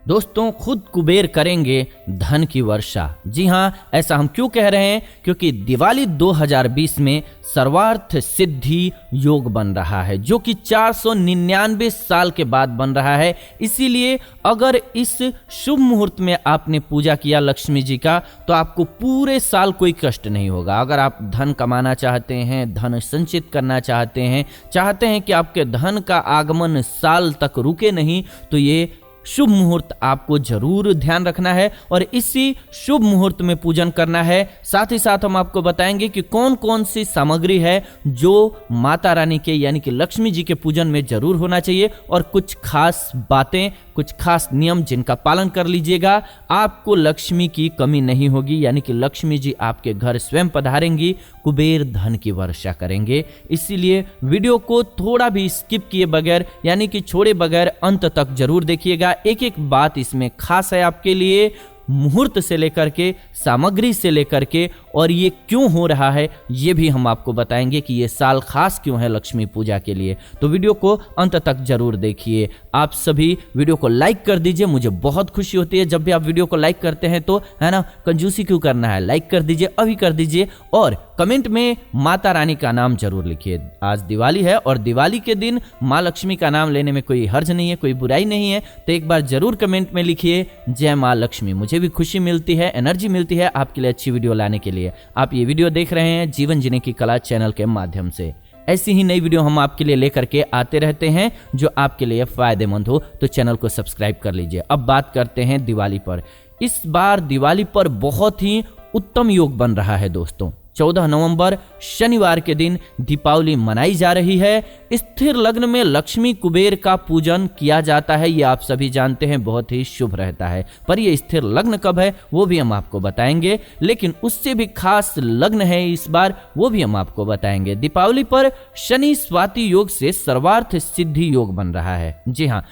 दोस्तों, खुद कुबेर करेंगे धन की वर्षा। जी हाँ, ऐसा हम क्यों कह रहे हैं? क्योंकि दिवाली 2020 में सर्वार्थ सिद्धि योग बन रहा है, जो कि 499 साल के बाद बन रहा है। इसीलिए अगर इस शुभ मुहूर्त में आपने पूजा किया लक्ष्मी जी का, तो आपको पूरे साल कोई कष्ट नहीं होगा। अगर आप धन कमाना चाहते हैं, धन संचित करना चाहते हैं कि आपके धन का आगमन साल तक रुके नहीं, तो ये शुभ मुहूर्त आपको जरूर ध्यान रखना है और इसी शुभ मुहूर्त में पूजन करना है। साथ ही साथ हम आपको बताएंगे कि कौन कौन सी सामग्री है जो माता रानी के यानी कि लक्ष्मी जी के पूजन में जरूर होना चाहिए, और कुछ खास बातें, कुछ खास नियम जिनका पालन कर लीजिएगा, आपको लक्ष्मी की कमी नहीं होगी। यानी कि लक्ष्मी जी आपके घर स्वयं पधारेंगी, कुबेर धन की वर्षा करेंगे। इसीलिए वीडियो को थोड़ा भी स्किप किए बगैर यानी कि छोड़े बगैर अंत तक जरूर देखिएगा। एक एक बात इसमें खास है आपके लिए, मुहूर्त से लेकर के, सामग्री से लेकर के, और ये क्यों हो रहा है ये भी हम आपको बताएंगे कि ये साल खास क्यों है लक्ष्मी पूजा के लिए। तो वीडियो को अंत तक जरूर देखिए। आप सभी वीडियो को लाइक कर दीजिए, मुझे बहुत खुशी होती है जब भी आप वीडियो को लाइक करते हैं, तो है ना, कंजूसी क्यों करना है, लाइक कर दीजिए, अभी कर दीजिए, और कमेंट में माता रानी का नाम जरूर लिखिए। आज दिवाली है और दिवाली के दिन माँ लक्ष्मी का नाम लेने में कोई हर्ज नहीं है, कोई बुराई नहीं है, तो एक बार जरूर कमेंट में लिखिए जय माँ लक्ष्मी। मुझे भी खुशी मिलती है, एनर्जी मिलती है आपके लिए अच्छी वीडियो लाने के लिए। आप ये वीडियो देख रहे हैं जीवन जीने की कला चैनल के माध्यम से। ऐसी ही नई वीडियो हम आपके लिए लेकर के आते रहते हैं जो आपके लिए फायदेमंद हो, तो चैनल को सब्सक्राइब कर लीजिए। अब बात करते हैं दिवाली पर। इस बार दिवाली पर बहुत ही उत्तम योग बन रहा है दोस्तों। 14 नवंबर शनिवार के दिन दीपावली मनाई जा रही है। स्थिर लग्न में लक्ष्मी कुबेर का पूजन किया जाता है, ये आप सभी जानते हैं, बहुत ही शुभ रहता है। पर ये स्थिर लग्न कब है वो भी हम आपको बताएंगे, लेकिन उससे भी खास लग्न है इस बार, वो भी हम आपको बताएंगे। दीपावली पर शनि स्वाति योग से सर्वार्थ सिद्धि योग बन रहा है। जी हाँ,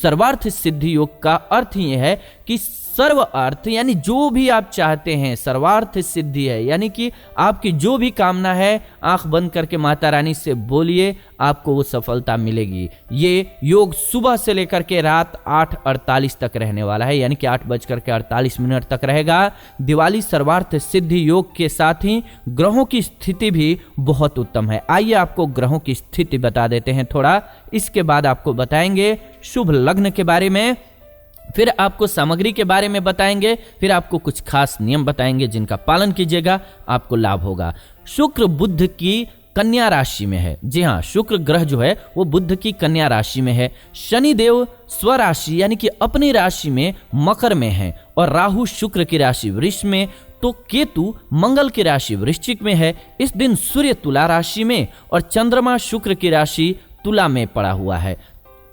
सर्वार्थ सिद्धि योग का अर्थ यह है कि सर्व अर्थ यानी जो भी आप चाहते हैं, सर्वार्थ सिद्धि है, यानी कि आपकी जो भी कामना है, आंख बंद करके माता रानी से बोलिए, आपको वो सफलता मिलेगी। ये योग सुबह से लेकर के रात 8:48 तक रहने वाला है, यानी कि 8:48 तक रहेगा। दिवाली सर्वार्थ सिद्धि योग के साथ ही ग्रहों की स्थिति भी बहुत उत्तम है। आइए आपको ग्रहों की स्थिति बता देते हैं थोड़ा, इसके बाद आपको बताएंगे शुभ लग्न के बारे में, फिर आपको सामग्री के बारे में बताएंगे, फिर आपको कुछ खास नियम बताएंगे जिनका पालन कीजिएगा आपको लाभ होगा। शुक्र बुध की कन्या राशि में है। जी हाँ, शुक्र ग्रह जो है वो बुध की कन्या राशि में है। शनि देव स्वराशि यानी कि अपनी राशि में मकर में है, और राहु शुक्र की राशि वृष में, तो केतु मंगल की राशि वृश्चिक में है। इस दिन सूर्य तुला राशि में और चंद्रमा शुक्र की राशि तुला में पड़ा हुआ है।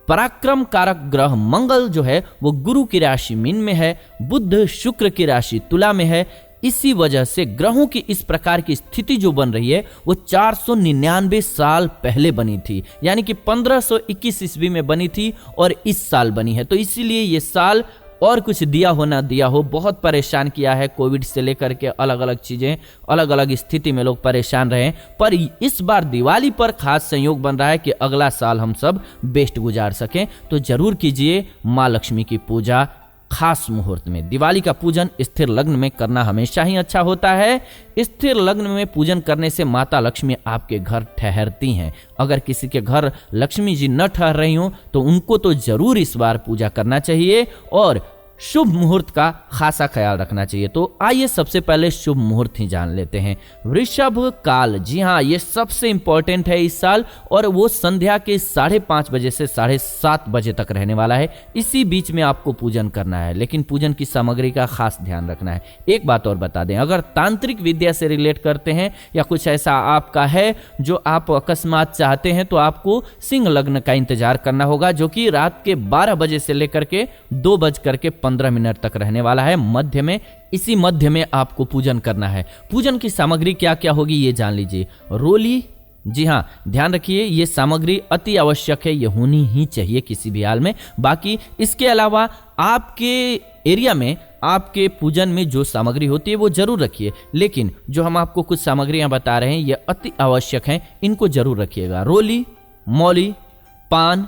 पराक्रम कारक ग्रह मंगल जो है वो गुरु की राशि मीन में है, बुध शुक्र की राशि तुला में है। इसी वजह से ग्रहों की इस प्रकार की स्थिति जो बन रही है वो 499 साल पहले बनी थी, यानी कि 1521 ईस्वी में बनी थी और इस साल बनी है। तो इसीलिए ये साल और कुछ दिया हो ना दिया हो, बहुत परेशान किया है। कोविड से लेकर के अलग अलग चीजें, अलग अलग स्थिति में लोग परेशान रहे, पर इस बार दिवाली पर खास संयोग बन रहा है कि अगला साल हम सब बेस्ट गुजार सकें। तो जरूर कीजिए माँ लक्ष्मी की पूजा खास मुहूर्त में। दिवाली का पूजन स्थिर लग्न में करना हमेशा ही अच्छा होता है। स्थिर लग्न में पूजन करने से माता लक्ष्मी आपके घर ठहरती हैं। अगर किसी के घर लक्ष्मी जी न ठहर रही हो तो उनको तो जरूर इस बार पूजा करना चाहिए और शुभ मुहूर्त का खासा ख्याल रखना चाहिए। तो आइए सबसे पहले शुभ मुहूर्त ही जान लेते हैं। वृषभ काल, जी हाँ, ये सबसे इंपॉर्टेंट है इस साल, और वो संध्या के 5:30 बजे से 7:30 बजे तक रहने वाला है। इसी बीच में आपको पूजन करना है, लेकिन पूजन की सामग्री का खास ध्यान रखना है। एक बात और बता दें, अगर तांत्रिक विद्या से रिलेट करते हैं या कुछ ऐसा आपका है जो आप अकस्मात चाहते हैं, तो आपको सिंह लग्न का इंतजार करना होगा, जो कि रात के 12 बजे से लेकर के 2:15 तक रहने वाला है मध्य में। इसी मध्य में आपको पूजन करना है। पूजन की सामग्री क्या क्या होगी ये जान लीजिए। रोली, जी हाँ, ध्यान रखिए, ये सामग्री अति आवश्यक है, ये होनी ही चाहिए किसी भी हाल में। बाकी इसके अलावा आपके एरिया में आपके पूजन में जो सामग्री होती है वो जरूर रखिए, लेकिन जो हम आपको कुछ सामग्रियां बता रहे हैं ये अति आवश्यक हैं, इनको जरूर रखिएगा। रोली, मौली, पान,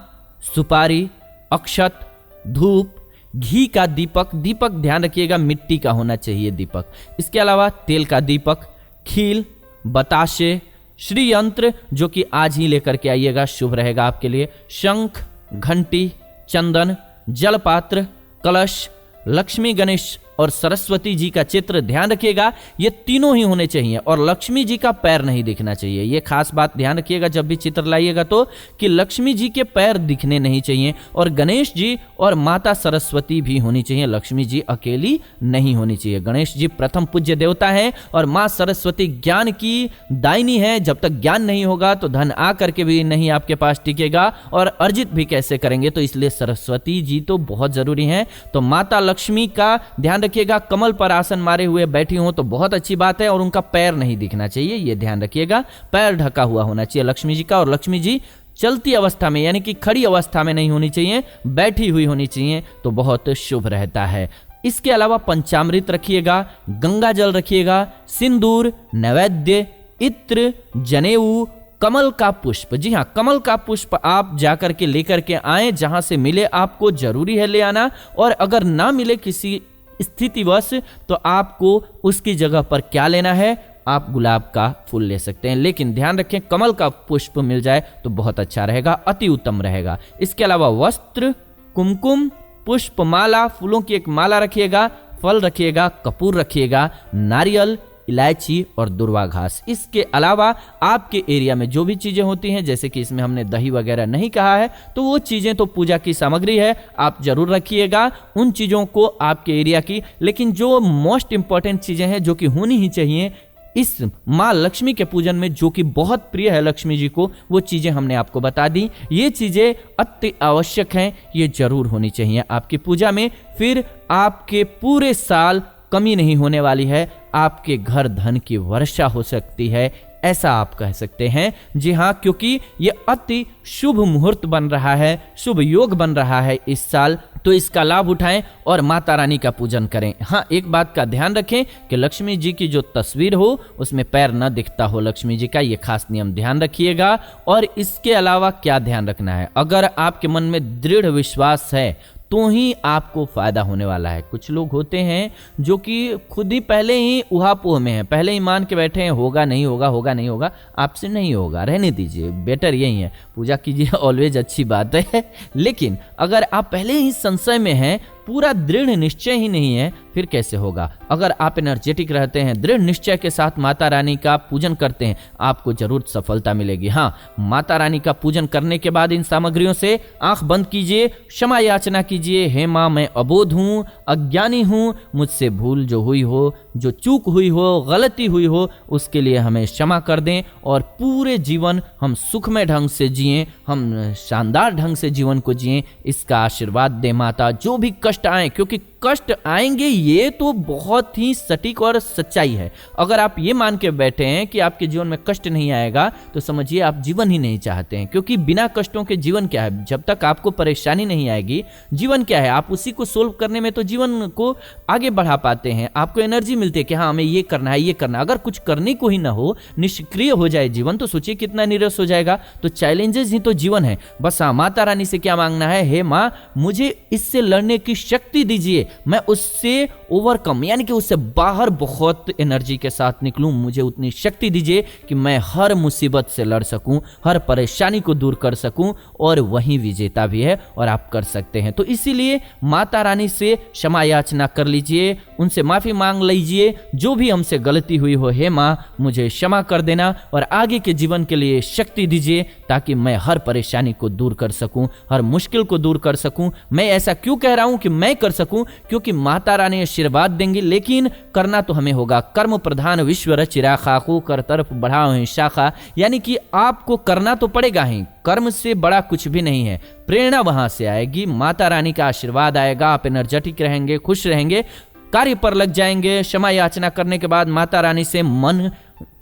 सुपारी, अक्षत, धूप, घी का दीपक, दीपक ध्यान रखिएगा मिट्टी का होना चाहिए दीपक। इसके अलावा तेल का दीपक, खील, बताशे, श्री यंत्र जो कि आज ही लेकर के आइएगा, शुभ रहेगा आपके लिए, शंख, घंटी, चंदन, जलपात्र, कलश, लक्ष्मी, गणेश और सरस्वती जी का चित्र ध्यान रखिएगा, ये तीनों ही होने चाहिए और लक्ष्मी जी का पैर नहीं दिखना चाहिए। ये खास बात ध्यान रखिएगा जब भी चित्र लाइएगा तो, कि लक्ष्मी जी के पैर दिखने नहीं चाहिए और गणेश जी और माता सरस्वती भी होनी चाहिए, लक्ष्मी जी अकेली नहीं होनी चाहिए। गणेश जी प्रथम पूज्य देवता है और माँ सरस्वती ज्ञान की दायिनी है। जब तक ज्ञान नहीं होगा तो धन आ करके भी नहीं आपके पास टिकेगा और अर्जित भी कैसे करेंगे, तो इसलिए सरस्वती जी तो बहुत जरूरी है। तो माता लक्ष्मी का ध्यान रखिएगा, कमल पर आसन मारे हुए बैठी हो तो बहुत अच्छी बात है और उनका पैर नहीं दिखना चाहिए, ये ध्यान रखिएगा, पैर ढका हुआ होना चाहिए लक्ष्मी जी का। और लक्ष्मी जी चलती अवस्था में यानी कि खड़ी अवस्था में नहीं होनी चाहिए, बैठी हुई होनी चाहिए तो बहुत शुभ रहता है। इसके अलावा पंचामृत रखिएगा, गंगा जल रखिएगा, सिंदूर, नैवेद्य, इत्र, जनेऊ, कमल का पुष्प। जी हाँ, कमल का पुष्प आप जाकर के लेकर के आए, जहां से मिले आपको जरूरी है ले आना, और अगर ना मिले किसी स्थितिवश तो आपको उसकी जगह पर क्या लेना है, आप गुलाब का फूल ले सकते हैं, लेकिन ध्यान रखें कमल का पुष्प मिल जाए तो बहुत अच्छा रहेगा, अति उत्तम रहेगा। इसके अलावा वस्त्र, कुमकुम, पुष्प माला, फूलों की एक माला रखिएगा, फल रखिएगा, कपूर रखिएगा, नारियल, इलायची और दुर्वा घास। इसके अलावा आपके एरिया में जो भी चीजें होती हैं, जैसे कि इसमें हमने दही वगैरह नहीं कहा है, तो वो चीजें तो पूजा की सामग्री है, आप जरूर रखिएगा उन चीजों को आपके एरिया की। लेकिन जो मोस्ट इंपॉर्टेंट चीजें हैं जो कि होनी ही चाहिए इस माँ लक्ष्मी के पूजन में, जो कि बहुत प्रिय है लक्ष्मी जी को, वो चीजें हमने आपको बता दी। ये चीजें अति आवश्यक हैं, ये जरूर होनी चाहिए आपकी पूजा में, फिर आपके पूरे साल कमी नहीं होने वाली है, आपके घर धन की वर्षा हो सकती है, ऐसा आप कह सकते हैं। जी हाँ, क्योंकि ये अति शुभ मुहूर्त बन रहा है, शुभ योग बन रहा है इस साल, तो इसका लाभ उठाएं और माता रानी का पूजन करें। हाँ, एक बात का ध्यान रखें कि लक्ष्मी जी की जो तस्वीर हो उसमें पैर न दिखता हो लक्ष्मी जी का, ये खास नियम ध्यान रखिएगा। और इसके अलावा क्या ध्यान रखना है, अगर आपके मन में दृढ़ विश्वास है तो ही आपको फायदा होने वाला है। कुछ लोग होते हैं जो कि खुद ही पहले ही उहापोह में हैं, पहले ही मान के बैठे हैं होगा नहीं होगा, होगा नहीं होगा, आपसे नहीं होगा, रहने दीजिए, बेटर यही है, पूजा कीजिए, ऑलवेज अच्छी बात है। लेकिन अगर आप पहले ही संशय में हैं, पूरा दृढ़ निश्चय ही नहीं है, फिर कैसे होगा। अगर आप एनर्जेटिक रहते हैं, दृढ़ निश्चय के साथ माता रानी का पूजन करते हैं, आपको जरूर सफलता मिलेगी। हाँ, माता रानी का पूजन करने के बाद इन सामग्रियों से आंख बंद कीजिए, क्षमा याचना कीजिए, हे माँ मैं अबोध हूँ, अज्ञानी हूँ, मुझसे भूल जो हुई हो, जो चूक हुई हो, गलती हुई हो, उसके लिए हमें क्षमा कर दें और पूरे जीवन हम सुखमय ढंग से जिएं, हम शानदार ढंग से जीवन को जिएं, इसका आशीर्वाद दे माता। जो भी कष्ट आए, क्योंकि कष्ट आएंगे ये तो बहुत ही सटीक और सच्चाई है। अगर आप ये मान के बैठे हैं कि आपके जीवन में कष्ट नहीं आएगा तो समझिए आप जीवन ही नहीं चाहते हैं, क्योंकि बिना कष्टों के जीवन क्या है। जब तक आपको परेशानी नहीं आएगी, जीवन क्या है, आप उसी को सोल्व करने में तो जीवन को आगे बढ़ा पाते हैं, आपको एनर्जी मिलती है कि हाँ हमें ये करना है, ये करना। अगर कुछ करने को ही ना हो, निष्क्रिय हो जाए जीवन, तो सोचिए कितना नीरस हो जाएगा। तो चैलेंजेस ही तो जीवन है। बस हाँ, माता रानी से क्या मांगना है, हे माँ मुझे इससे लड़ने की शक्ति दीजिए, मैं उससे ओवरकम यानी कि उससे बाहर बहुत एनर्जी के साथ निकलूं, मुझे उतनी शक्ति दीजिए कि मैं हर मुसीबत से लड़ सकूं, हर परेशानी को दूर कर सकूं, और वही विजेता भी है और आप कर सकते हैं। तो इसीलिए माता रानी से क्षमा याचना कर लीजिए, उनसे माफी मांग लीजिए, जो भी हमसे गलती हुई हो, हे माँ मुझे क्षमा कर देना और आगे के जीवन के लिए शक्ति दीजिए, ताकि मैं हर परेशानी को दूर कर सकूं, हर मुश्किल को दूर कर सकूं। मैं ऐसा क्यों कह रहा हूं कि मैं कर सकूं, क्योंकि माता रानी आशीर्वाद देंगी, लेकिन करना तो हमें होगा। कर्म प्रधान विश्व रचिरा खाकू कर तरफ बढ़ाओ शाखा, यानी कि आपको करना तो पड़ेगा ही, कर्म से बड़ा कुछ भी नहीं है। प्रेरणा वहां से आएगी, माता रानी का आशीर्वाद आएगा, आप एनर्जेटिक रहेंगे, खुश रहेंगे, कार्य पर लग जाएंगे। क्षमा याचना करने के बाद माता रानी से मन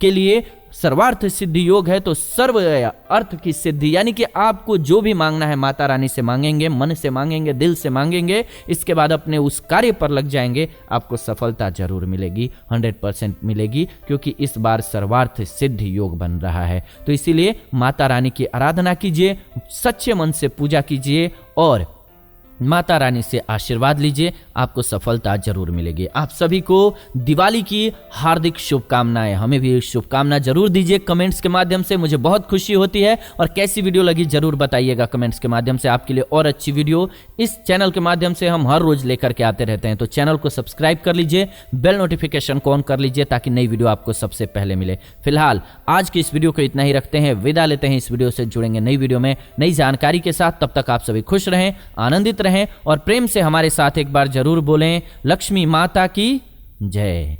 के लिए सर्वार्थ सिद्धि योग है, तो सर्व अर्थ की सिद्धि, यानी कि आपको जो भी मांगना है माता रानी से मांगेंगे, मन से मांगेंगे, दिल से मांगेंगे, इसके बाद अपने उस कार्य पर लग जाएंगे, आपको सफलता जरूर मिलेगी, 100% मिलेगी, क्योंकि इस बार सर्वार्थ सिद्धि योग बन रहा है। तो इसीलिए माता रानी की आराधना कीजिए, सच्चे मन से पूजा कीजिए और माता रानी से आशीर्वाद लीजिए, आपको सफलता जरूर मिलेगी। आप सभी को दिवाली की हार्दिक शुभकामनाएं। हमें भी शुभकामना जरूर दीजिए कमेंट्स के माध्यम से, मुझे बहुत खुशी होती है। और कैसी वीडियो लगी जरूर बताइएगा कमेंट्स के माध्यम से। आपके लिए और अच्छी वीडियो इस चैनल के माध्यम से हम हर रोज लेकर के आते रहते हैं। तो चैनल को सब्सक्राइब कर लीजिए, बेल नोटिफिकेशन को ऑन कर लीजिए ताकि नई वीडियो आपको सबसे पहले मिले। फिलहाल आज की इस वीडियो को इतना ही रखते हैं, विदा लेते हैं। इस वीडियो से जुड़ेंगे नई वीडियो में नई जानकारी के साथ। तब तक आप सभी खुश रहें, आनंदित रहें और प्रेम से हमारे साथ एक बार जरूर बोलें, लक्ष्मी माता की जय।